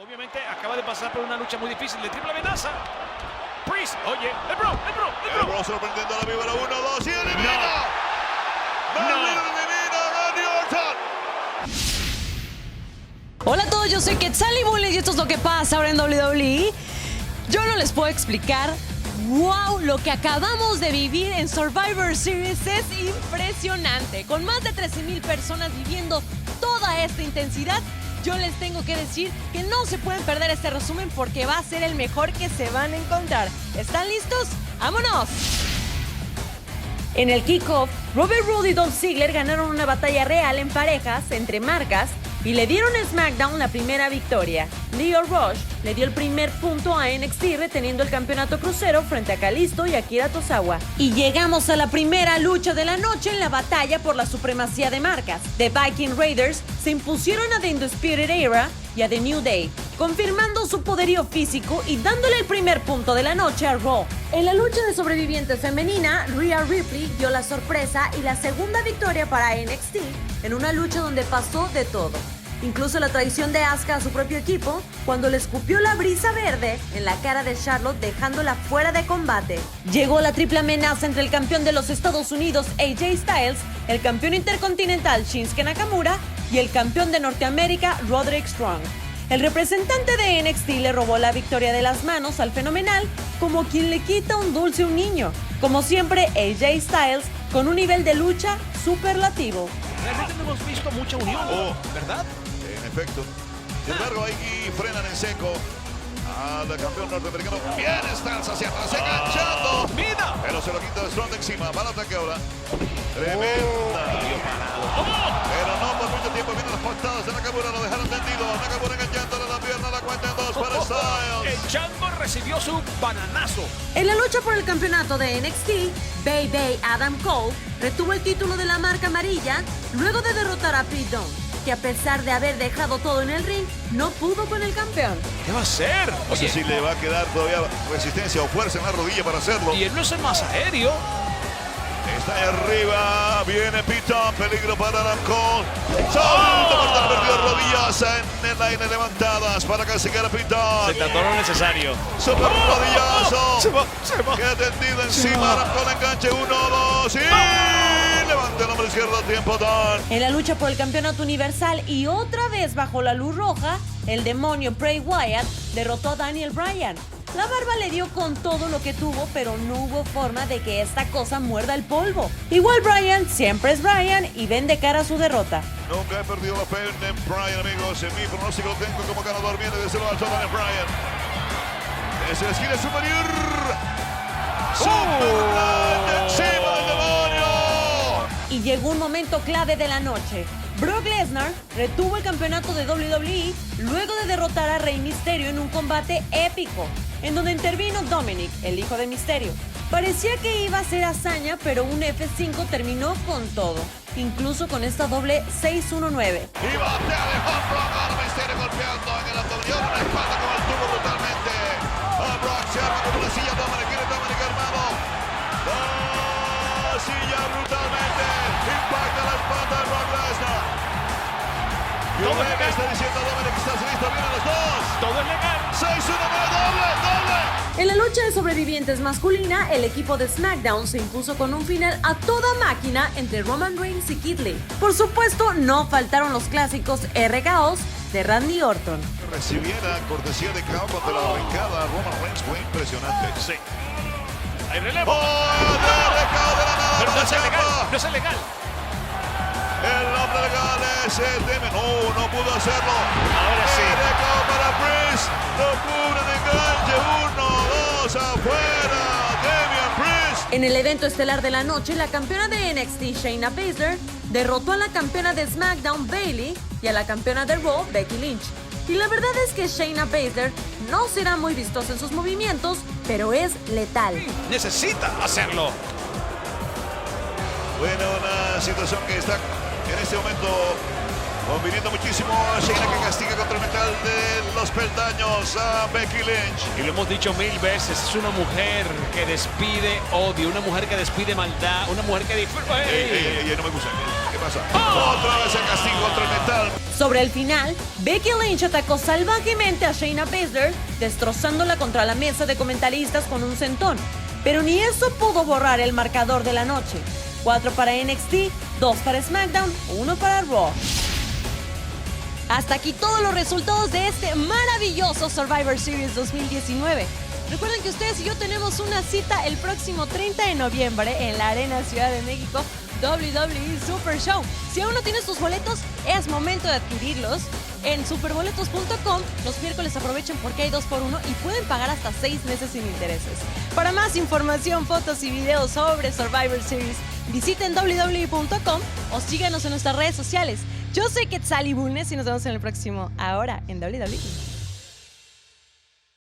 Obviamente acaba de pasar por una lucha muy difícil de triple amenaza. Priest, oye, el bro. Sorprendiendo a la víbora, 1, 2 y elimina. No. Elimina a Randy Orton. Hola a todos, yo soy Quetzali Bulnes y esto es lo que pasa ahora en WWE. Yo no les puedo explicar. ¡Wow! Lo que acabamos de vivir en Survivor Series es impresionante. Con más de 13,000 personas viviendo toda esta intensidad, yo les tengo que decir que no se pueden perder este resumen porque va a ser el mejor que se van a encontrar. ¿Están listos? ¡Vámonos! En el kickoff, Robert Roode y Dolph Ziggler ganaron una batalla real en parejas entre marcas y le dieron a SmackDown la primera victoria. Lio Rush le dio el primer punto a NXT reteniendo el campeonato crucero frente a Kalisto y Akira Tozawa. Y llegamos a la primera lucha de la noche en la batalla por la supremacía de marcas. The Viking Raiders se impusieron a The Undisputed Era y a The New Day, confirmando su poderío físico y dándole el primer punto de la noche a Raw. En la lucha de sobrevivientes femenina, Rhea Ripley dio la sorpresa y la segunda victoria para NXT en una lucha donde pasó de todo. Incluso la traición de Asuka a su propio equipo cuando le escupió la brisa verde en la cara de Charlotte dejándola fuera de combate. Llegó la triple amenaza entre el campeón de los Estados Unidos AJ Styles, el campeón intercontinental Shinsuke Nakamura y el campeón de Norteamérica Roderick Strong. El representante de NXT le robó la victoria de las manos al Fenomenal como quien le quita un dulce a un niño. Como siempre, AJ Styles con un nivel de lucha superlativo. Realmente no hemos visto mucha unión, ¿verdad? En efecto. Sin embargo, ahí frenan en seco al campeón norteamericano. Bien, Styles hacia atrás, enganchando. ¡Mira! Pero se lo quita de Strong de encima. Va al ataque ahora. Tremenda. Pero no por mucho tiempo. Vienen las patadas de Nakamura. Lo dejaron tendido. Nakamura enganchándole la pierna. La cuenta en 2 para Styles. El Chango recibió su bananazo. En la lucha por el campeonato de NXT, Bay Adam Cole retuvo el título de la marca amarilla luego de derrotar a Pete Dunne, que a pesar de haber dejado todo en el ring, no pudo con el campeón. ¿Qué va a hacer? No sé si le va a quedar todavía resistencia o fuerza en la rodilla para hacerlo. Y él no es el más aéreo. Está ahí arriba, viene Pete Dunne, peligro para Adam Cole. Salto mortal, perdió rodillas en el aire levantadas para castigar a Pete Dunne. Se trató lo necesario. Super rodillazo. Se va. Queda tendido encima, Adam Cole enganche, 1, 2 y levanta el hombro izquierdo a tiempo Dunne. En la lucha por el campeonato universal y otra vez bajo la luz roja, el demonio Bray Wyatt derrotó a Daniel Bryan. La barba le dio con todo lo que tuvo, pero no hubo forma de que esta cosa muerda el polvo. Igual Bryan siempre es Bryan y ven de cara su derrota. Nunca he perdido la fe en Bryan, amigos. En mi pronóstico lo tengo como ganador. Viene desde lo alto Daniel Bryan. Desde la esquina superior. Superman encima del demonio. Y llegó un momento clave de la noche. Brock Lesnar retuvo el campeonato de WWE luego de derrotar a Rey Mysterio en un combate épico, en donde intervino Dominic, el hijo de Mysterio. Parecía que iba a ser hazaña, pero un F5 terminó con todo, incluso con esta doble 619. Y batea de hot Brock a Mysterio golpeando en el abdomen, una espalda con el tubo brutalmente. A Brock se arma con una silla, Dominic quiere Dominic hermano. La silla brutalmente impacta la espalda de Brock Lesnar. Y Omega está diciendo a Dominic que estás listo, vienen los dos. Todo es legal. 6-1-9, doble. En la lucha de sobrevivientes masculina, el equipo de SmackDown se impuso con un final a toda máquina entre Roman Reigns y Keith Lee. Por supuesto, no faltaron los clásicos RKOs de Randy Orton. Recibiera cortesía de campo de la arrancada Roman Reigns, fue impresionante. Sí. Hay relevo. ¡Oh, de recado de la nada! Pero no para es ilegal. Ciampa! No es ilegal. El hombre legal es el Deme. No pudo hacerlo. Ahora sí. Recado para Priest. Lo cubre de enganche. 1, 2, afuera. Damian Priest. En el evento estelar de la noche, la campeona de NXT, Shayna Baszler, derrotó a la campeona de SmackDown, Bayley, y a la campeona de Raw, Becky Lynch. Y la verdad es que Shayna Baszler no será muy vistosa en sus movimientos, pero es letal. Necesita hacerlo. Bueno, una situación que está en este momento conviniendo muchísimo a Shayna, que castiga contra el metal de los peldaños a Becky Lynch. Y lo hemos dicho 1000 veces, es una mujer que despide odio, una mujer que despide maldad, una mujer que disfruta. No me gusta. ¿Qué pasa? Otra vez el castigo contra el metal. Sobre el final, Becky Lynch atacó salvajemente a Shayna Baszler, destrozándola contra la mesa de comentaristas con un sentón. Pero ni eso pudo borrar el marcador de la noche. 4 para NXT, 2 para SmackDown, 1 para Raw. Hasta aquí todos los resultados de este maravilloso Survivor Series 2019. Recuerden que ustedes y yo tenemos una cita el próximo 30 de noviembre en la Arena Ciudad de México, WWE Super Show. Si aún no tienes tus boletos, es momento de adquirirlos en superboletos.com. Los miércoles aprovechen porque hay 2x1 y pueden pagar hasta 6 meses sin intereses. Para más información, fotos y videos sobre Survivor Series, visiten www.com o síganos en nuestras redes sociales. Yo soy Quetzali Bulnes y nos vemos en el próximo Ahora en WWE.